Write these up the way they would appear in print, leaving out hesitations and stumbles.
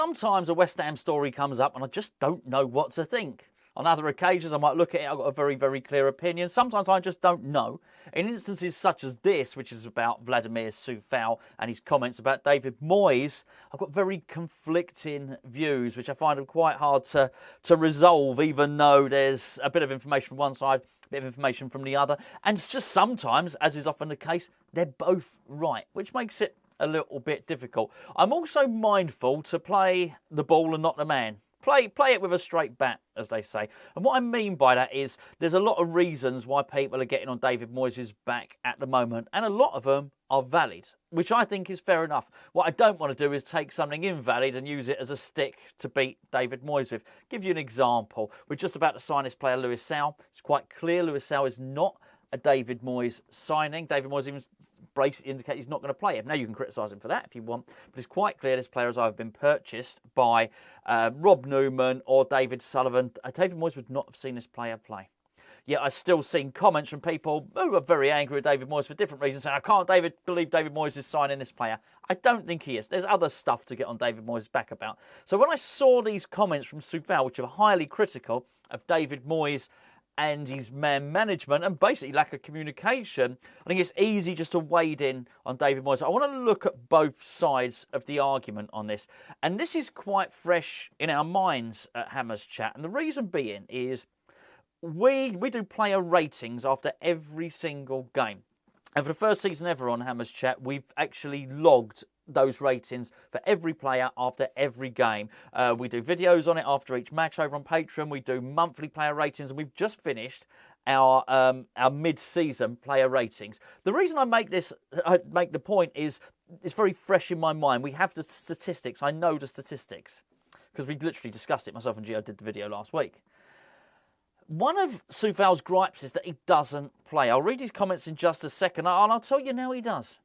sometimes a West Ham story comes up and I just don't know what to think. On other occasions, I might look at it, I've got a very, very clear opinion. Sometimes I just don't know. In instances such as this, which is about Vladimir Coufal and his comments about David Moyes, I've got very conflicting views, which I find them quite hard to resolve, even though there's a bit of information from one side, a bit of information from the other. And it's just sometimes, as is often the case, they're both right, which makes it a little bit difficult. I'm also mindful to play the ball and not the man. Play it with a straight bat, as they say. And what I mean by that is there's a lot of reasons why people are getting on David Moyes' back at the moment, and a lot of them are valid, which I think is fair enough. What I don't want to do is take something invalid and use it as a stick to beat David Moyes with. Give you an example. We're just about to sign this player, Lewis Sow. It's quite clear Lewis Sow is not a David Moyes signing. David Moyes even basically indicates he's not going to play him. Now, you can criticise him for that if you want, but it's quite clear this player has either been purchased by Rob Newman or David Sullivan. David Moyes would not have seen this player play. Yet I've still seen comments from people who are very angry at David Moyes for different reasons, saying, I can't believe David Moyes is signing this player. I don't think he is. There's other stuff to get on David Moyes' back about. So when I saw these comments from Coufal, which are highly critical of David Moyes and his man management and basically lack of communication, I think it's easy just to wade in on David Moyes. I want to look at both sides of the argument on this. And this is quite fresh in our minds at Hammers Chat. And the reason being is we do player ratings after every single game. And for the first season ever on Hammers Chat, we've actually logged those ratings for every player after every game. We do videos on it after each match over on Patreon. We do monthly player ratings, and we've just finished our mid-season player ratings. The reason I make the point is it's very fresh in my mind. We have the statistics. I know the statistics because we literally discussed it. Myself and Gio did the video last week. One of Coufal's gripes is that he doesn't play. I'll read his comments in just a second, and I'll tell you now he does.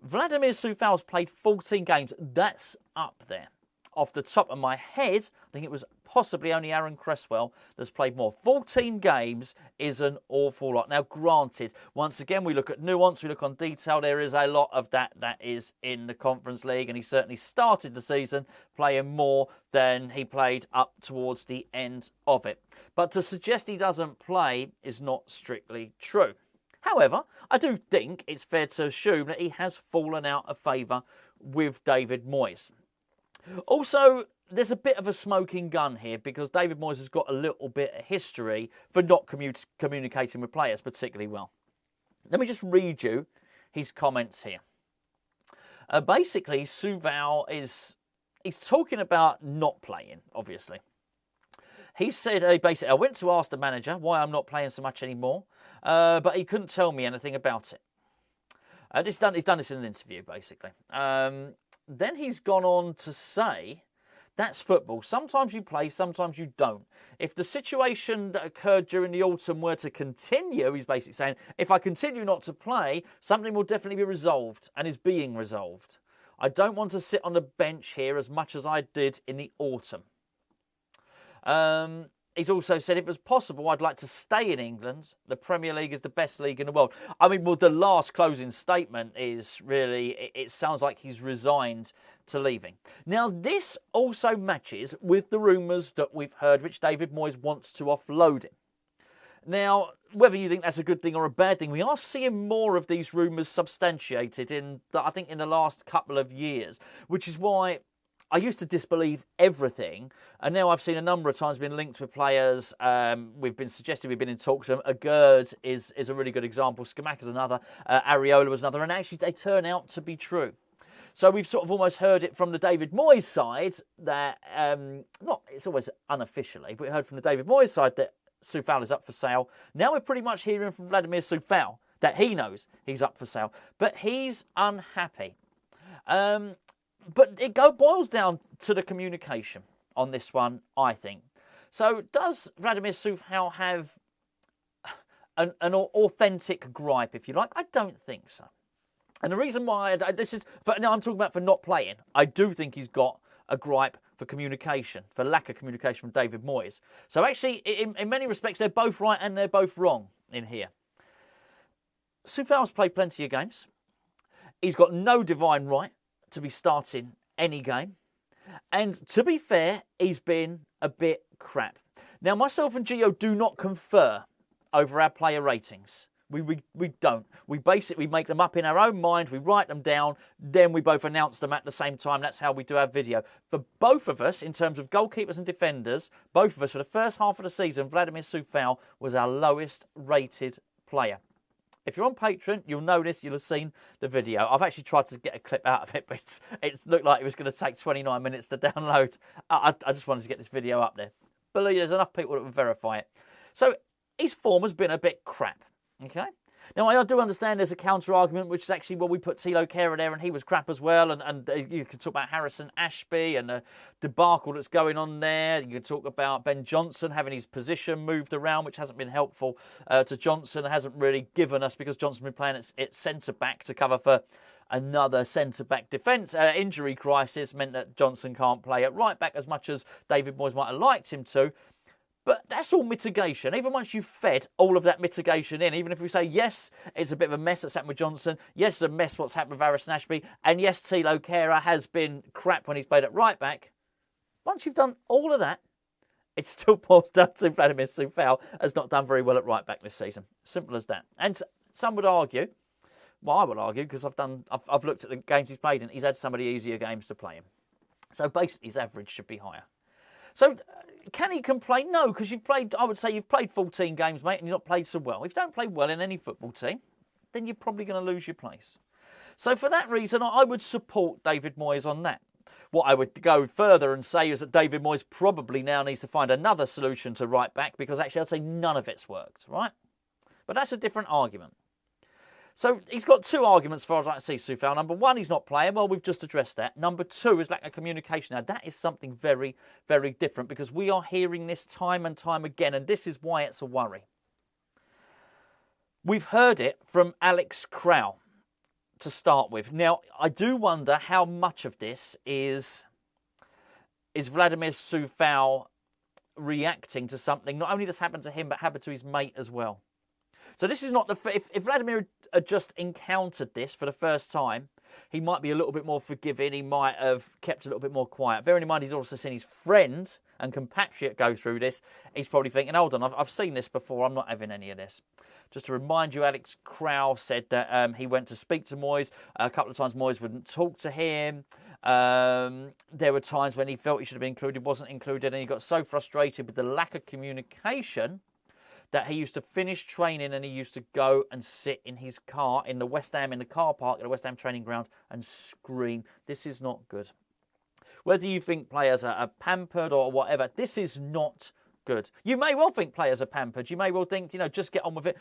Vladimir Coufal's played 14 games. That's up there. Off the top of my head, I think it was possibly only Aaron Cresswell that's played more. 14 games is an awful lot. Now, granted, once again, we look at nuance, we look on detail. There is a lot of that is in the Conference League, and he certainly started the season playing more than he played up towards the end of it. But to suggest he doesn't play is not strictly true. However, I do think it's fair to assume that he has fallen out of favour with David Moyes. Also, there's a bit of a smoking gun here because David Moyes has got a little bit of history for not communicating with players particularly well. Let me just read you his comments here. Basically, Coufal he's talking about not playing, obviously. He said, basically, I went to ask the manager why I'm not playing so much anymore, but he couldn't tell me anything about it. He's done this in an interview, basically. Then he's gone on to say, that's football. Sometimes you play, sometimes you don't. If the situation that occurred during the autumn were to continue, he's basically saying, if I continue not to play, something will definitely be resolved and is being resolved. I don't want to sit on the bench here as much as I did in the autumn. He's also said, if it was possible, I'd like to stay in England. The Premier League is the best league in the world. I mean, well, the last closing statement is really, it sounds like he's resigned to leaving. Now, this also matches with the rumours that we've heard, which David Moyes wants to offload him. Now, whether you think that's a good thing or a bad thing, we are seeing more of these rumours substantiated I think in the last couple of years, which is why I used to disbelieve everything, and now I've seen a number of times been linked with players. We've been suggested, we've been in talks with them. Agurd is a really good example. Skamak is another. Areola was another, and actually they turn out to be true. So we've sort of almost heard it from the David Moyes side that, it's always unofficially, but we heard from the David Moyes side that Coufal is up for sale. Now we're pretty much hearing from Vladimir Coufal that he knows he's up for sale, but he's unhappy. But it boils down to the communication on this one, I think. So does Vladimir Coufal have an authentic gripe, if you like? I don't think so. And the reason why I'm talking about for not playing. I do think he's got a gripe for communication, for lack of communication from David Moyes. So actually, in many respects, they're both right and they're both wrong in here. Coufal's played plenty of games. He's got no divine right to be starting any game. And to be fair, he's been a bit crap. Now, myself and Gio do not confer over our player ratings. We don't. We basically make them up in our own mind. We write them down. Then we both announce them at the same time. That's how we do our video. For both of us, in terms of goalkeepers and defenders, both of us, for the first half of the season, Vladimir Coufal was our lowest rated player. If you're on Patreon, you'll know this. You'll have seen the video. I've actually tried to get a clip out of it, but it looked like it was going to take 29 minutes to download. I just wanted to get this video up there. Believe there's enough people that will verify it. So his form has been a bit crap. Okay. Now, I do understand there's a counter-argument, which is actually, well, we put Thilo Kehrer there and he was crap as well. And you can talk about Harrison Ashby and the debacle that's going on there. You can talk about Ben Johnson having his position moved around, which hasn't been helpful to Johnson. It hasn't really given us, because Johnson's been playing at centre-back to cover for another centre-back defence. Injury crisis meant that Johnson can't play at right-back as much as David Moyes might have liked him to. But that's all mitigation. Even once you've fed all of that mitigation in, even if we say, yes, it's a bit of a mess that's happened with Johnson, yes, it's a mess what's happened with Harrison Ashby, and yes, Thilo Kehrer has been crap when he's played at right back. Once you've done all of that, it still boils down to Vladimir Coufal has not done very well at right back this season. Simple as that. And some would argue, well, I would argue, because I've looked at the games he's played in, he's had some of the easier games to play in. So basically his average should be higher. So can he complain? No, because I would say you've played 14 games, mate, and you've not played so well. If you don't play well in any football team, then you're probably going to lose your place. So for that reason, I would support David Moyes on that. What I would go further and say is that David Moyes probably now needs to find another solution to right back, because actually I'd say none of it's worked, right? But that's a different argument. So he's got two arguments as far as I can see, Coufal. Number one, he's not playing. Well, we've just addressed that. Number two is lack of communication. Now, that is something very, very different, because we are hearing this time and time again, and this is why it's a worry. We've heard it from Alex Krau to start with. Now, I do wonder how much of this is Vladimir Coufal reacting to something not only that's happened to him, but happened to his mate as well. So this is not if Vladimir had just encountered this for the first time, he might be a little bit more forgiving. He might have kept a little bit more quiet. Bearing in mind, he's also seen his friend and compatriot go through this. He's probably thinking, hold on, I've seen this before. I'm not having any of this. Just to remind you, Alex Krau said that he went to speak to Moyes. A couple of times Moyes wouldn't talk to him. There were times when he felt he should have been included, wasn't included, and he got so frustrated with the lack of communication that he used to finish training and he used to go and sit in his car in the car park at the West Ham training ground and scream. This is not good. Whether you think players are pampered or whatever, this is not good. You may well think players are pampered. You may well think, just get on with it.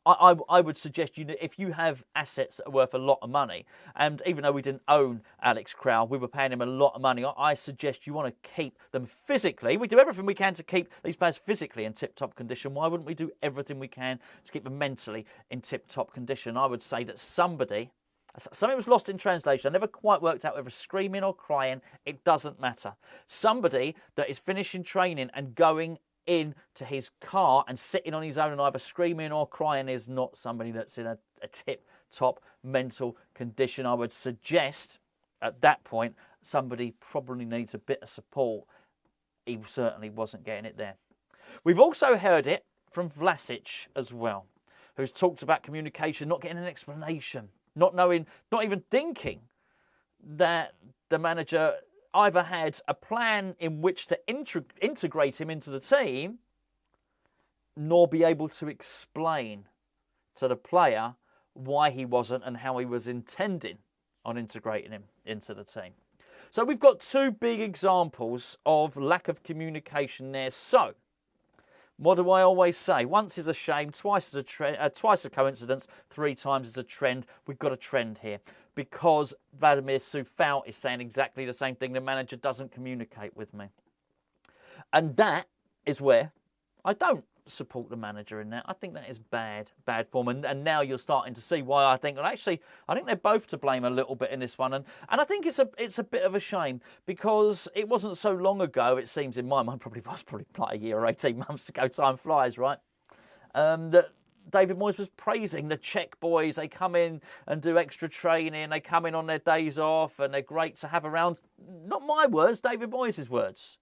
I would suggest if you have assets that are worth a lot of money, and even though we didn't own Alex Krau, we were paying him a lot of money, I suggest you want to keep them physically. We do everything we can to keep these players physically in tip-top condition. Why wouldn't we do everything we can to keep them mentally in tip-top condition? I would say that something was lost in translation. I never quite worked out whether screaming or crying. It doesn't matter. Somebody that is finishing training and going into his car and sitting on his own and either screaming or crying is not somebody that's in a tip-top mental condition. I would suggest at that point somebody probably needs a bit of support. He certainly wasn't getting it there. We've also heard it from Vlasic as well, who's talked about communication, not getting an explanation, not knowing, not even thinking that the manager either had a plan in which to integrate him into the team, nor be able to explain to the player why he wasn't and how he was intending on integrating him into the team. So we've got two big examples of lack of communication there. So what do I always say? Once is a shame, twice is twice a coincidence, three times is a trend. We've got a trend here, because Vladimir Coufal is saying exactly the same thing. The manager doesn't communicate with me. And that is where I don't support the manager in that. I think that is bad form. And now you're starting to see why I think, well, actually, I think they're both to blame a little bit in this one. And I think it's a bit of a shame, because it wasn't so long ago, it seems in my mind, probably like a year or 18 months ago, time flies, right? That David Moyes was praising the Czech boys. They come in and do extra training. They come in on their days off and they're great to have around. Not my words, David Moyes' words.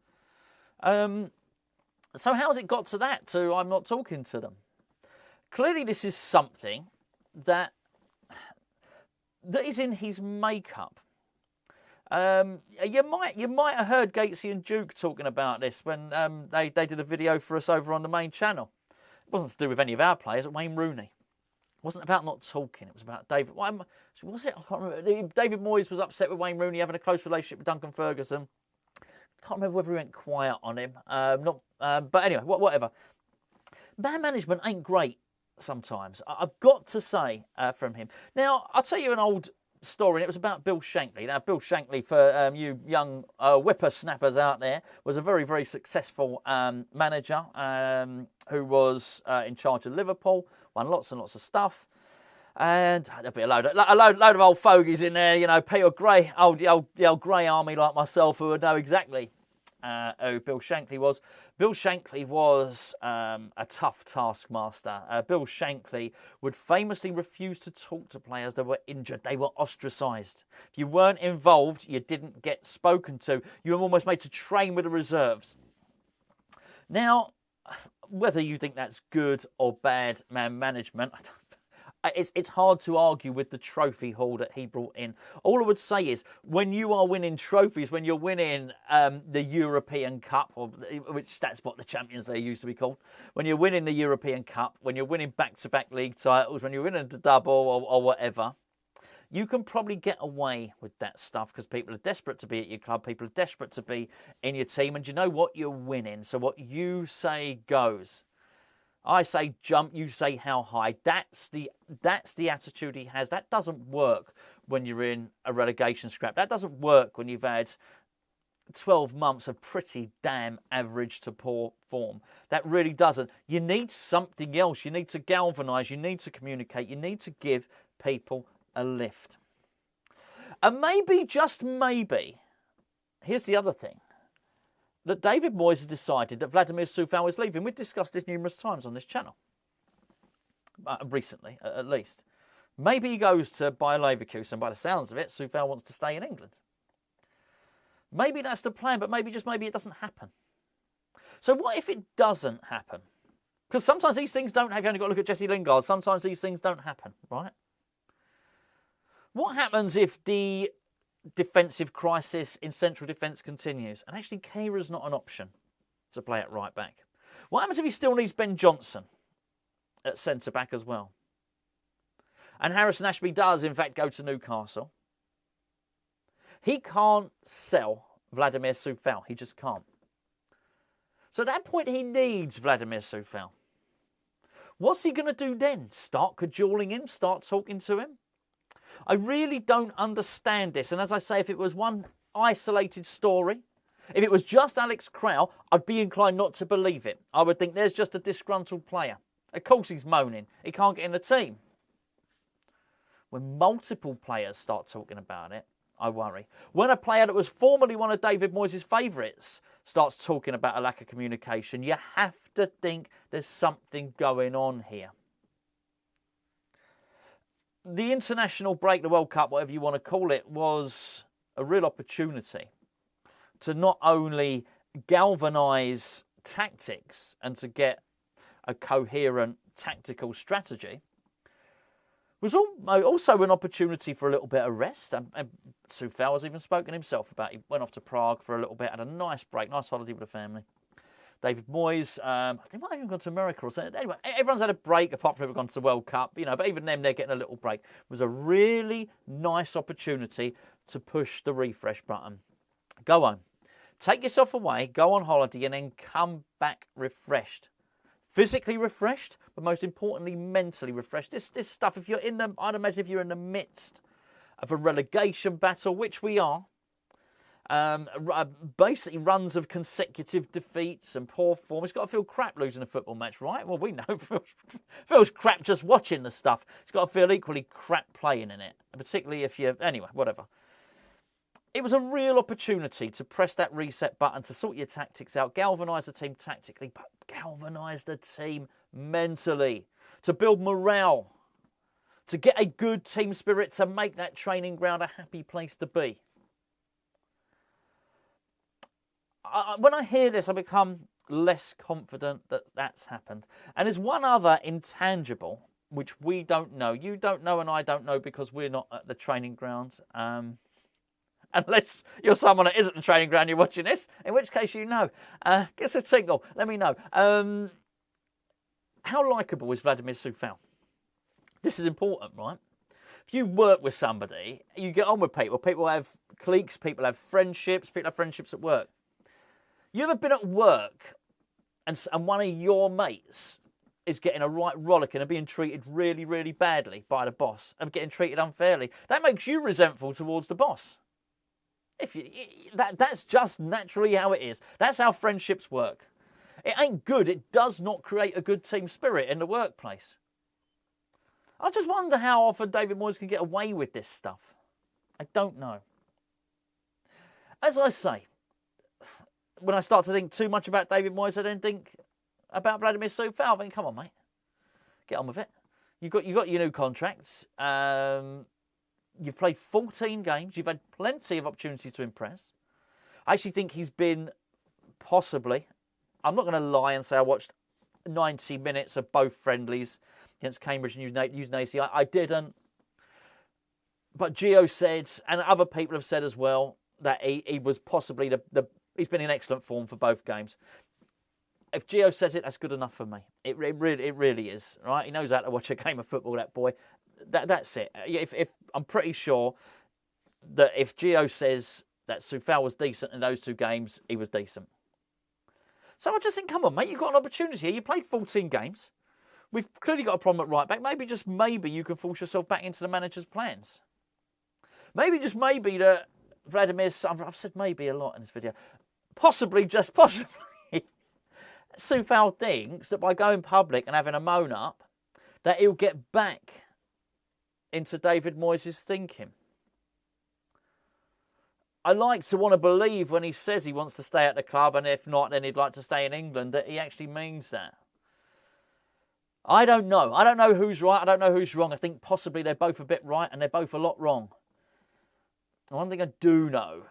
So how's it got to that, to I'm not talking to them? Clearly this is something that is in his makeup. You might have heard Gatesy and Duke talking about this when they did a video for us over on the main channel. It wasn't to do with any of our players, Wayne Rooney. It wasn't about not talking, it was about David. Was it? I can't remember. David Moyes was upset with Wayne Rooney having a close relationship with Duncan Ferguson. Can't remember whether he went quiet on him. But anyway, whatever. Man management ain't great sometimes. I've got to say from him. Now, I'll tell you an old story, and it was about Bill Shankly. Now, Bill Shankly, for you young whippersnappers out there, was a very, very successful manager who was in charge of Liverpool, won lots and lots of stuff. And there'll be a load of old fogies in there, you know, Peter Gray, the old Grey Army like myself, who would know exactly who Bill Shankly was. Bill Shankly was a tough taskmaster. Bill Shankly would famously refuse to talk to players that were injured. They were ostracised. If you weren't involved, you didn't get spoken to. You were almost made to train with the reserves. Now, whether you think that's good or bad man management, it's hard to argue with the trophy haul that he brought in. All I would say is, when you are winning trophies, when you're winning the European Cup, which that's what the Champions League used to be called, when you're winning the European Cup, when you're winning back-to-back league titles, when you're winning the double or whatever, you can probably get away with that stuff because people are desperate to be at your club, people are desperate to be in your team, and you know what? You're winning. So what you say goes. I say jump, you say how high. That's the attitude he has. That doesn't work when you're in a relegation scrap. That doesn't work when you've had 12 months of pretty damn average to poor form. That really doesn't. You need something else. You need to galvanise. You need to communicate. You need to give people a lift. And maybe, just maybe, here's the other thing. That David Moyes has decided that Vladimir Coufal is leaving. We've discussed this numerous times on this channel. Recently, at least. Maybe he goes to Bayer Leverkusen. By the sounds of it, Coufal wants to stay in England. Maybe that's the plan, but maybe, just maybe, it doesn't happen. So what if it doesn't happen? Because sometimes these things don't happen. You've only got to look at Jesse Lingard. Sometimes these things don't happen, right? What happens if the defensive crisis in central defence continues, and actually Keira's not an option to play at right back? What happens if he still needs Ben Johnson at centre back as well, and Harrison Ashby does in fact go to Newcastle? He can't sell Vladimir Coufal. He just can't. So at that point he needs Vladimir Coufal. What's he going to do then? Start cajoling him? Start talking to him? I really don't understand this. And as I say, if it was one isolated story, if it was just Alex Crowell, I'd be inclined not to believe it. I would think there's just a disgruntled player. Of course he's moaning. He can't get in the team. When multiple players start talking about it, I worry. When a player that was formerly one of David Moyes' favourites starts talking about a lack of communication, you have to think there's something going on here. The international break, the World Cup, whatever you want to call it, was a real opportunity to not only galvanise tactics and to get a coherent tactical strategy, was also an opportunity for a little bit of rest. And Coufal has even spoken himself about it. He went off to Prague for a little bit, had a nice break, nice holiday with the family. David Moyes, they might have even gone to America or something. Anyway, everyone's had a break, apart from people gone to the World Cup, you know, but even them, they're getting a little break. It was a really nice opportunity to push the refresh button. Go on. Take yourself away, go on holiday, and then come back refreshed. Physically refreshed, but most importantly, mentally refreshed. This stuff, if you're in the, I'd imagine if you're in the midst of a relegation battle, which we are, basically runs of consecutive defeats and poor form. It's got to feel crap losing a football match, right? Well, we know it feels crap just watching the stuff. It's got to feel equally crap playing in it, particularly if you're... Anyway, whatever. It was a real opportunity to press that reset button, to sort your tactics out, galvanise the team tactically, but galvanise the team mentally. to build morale, to get a good team spirit, to make that training ground a happy place to be. When I hear this, I become less confident that that's happened. And there's one other intangible which we don't know. You don't know and I don't know because we're not at the training ground. Unless you're someone that isn't at the training ground, you're watching this, in which case you know. Give us a tinkle, let me know. How likeable is Vladimir Coufal? This is important, right? If you work with somebody, you get on with people. People have cliques, people have friendships at work. You ever been at work and one of your mates is getting a right rollicking and being treated really, really badly by the boss and getting treated unfairly? That makes you resentful towards the boss. That's just naturally how it is. That's how friendships work. It ain't good. It does not create a good team spirit in the workplace. I just wonder how often David Moyes can get away with this stuff. I don't know. As I say, when I start to think too much about David Moyes, I then think about Vladimir Coufal. I think, come on, mate, get on with it. You've got your new contracts. You've played 14 games. You've had plenty of opportunities to impress. I actually think he's been possibly, I'm not going to lie and say I watched 90 minutes of both friendlies against Cambridge and Udinese. I didn't. But Gio said, and other people have said as well, that he was possibly he's been in excellent form for both games. If Gio says it, that's good enough for me. It really is, right? He knows how to watch a game of football, that boy. That's it. If I'm pretty sure that if Gio says that Coufal was decent in those two games, he was decent. So I just think, come on, mate, you've got an opportunity here. You played 14 games. We've clearly got a problem at right back. Maybe you can force yourself back into the manager's plans. Maybe that Vladimir, I've said maybe a lot in this video, possibly, Coufal thinks that by going public and having a moan up, that he'll get back into David Moyes' thinking. I like to want to believe when he says he wants to stay at the club, and if not, then he'd like to stay in England, that he actually means that. I don't know. I don't know who's right. I don't know who's wrong. I think possibly they're both a bit right and they're both a lot wrong. One thing I do know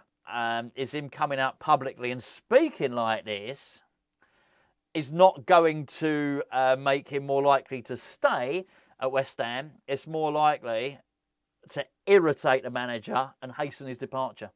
is him coming out publicly and speaking like this is not going to make him more likely to stay at West Ham. It's more likely to irritate the manager and hasten his departure.